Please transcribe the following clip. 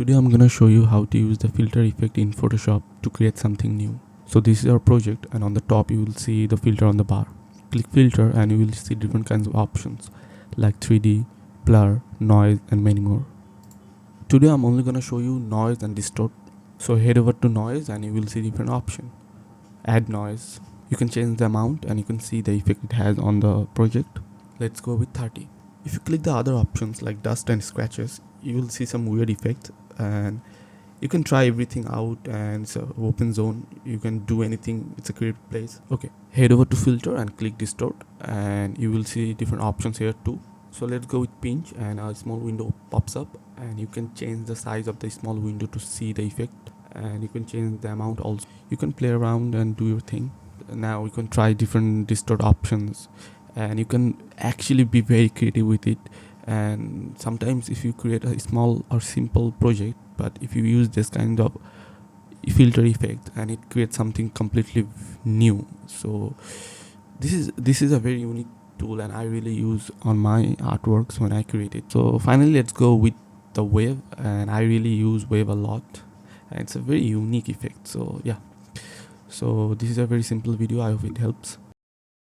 Today I'm gonna show you how to use the filter effect in Photoshop to create something new. So this is our project, and on the top you will see the filter on the bar. Click filter and you will see different kinds of options like 3D, blur, noise and many more. Today I'm only gonna show you noise and distort. So head over to noise and you will see different options. Add noise. You can change the amount and you can see the effect it has on the project. Let's go with 30. If you click the other options like dust and scratches, you will see some weird effects, and you can try everything out, and it's an open zone. You can do anything. It's a creative place. Okay, head over to filter and click distort, and you will see different options here too. So let's go with pinch, and a small window pops up, and you can change the size of the small window to see the effect, and you can change the amount also. You can play around and do your thing. Now you can try different distort options, and you can actually be very creative with it. And sometimes if you create a small or simple project, but if you use this kind of filter effect, and it creates something completely new. So this is a very unique tool, and I really use on my artworks when I create it. So finally, let's go with the wave, and I really use wave a lot, and it's a very unique effect. So yeah, so this is a very simple video. I hope it helps.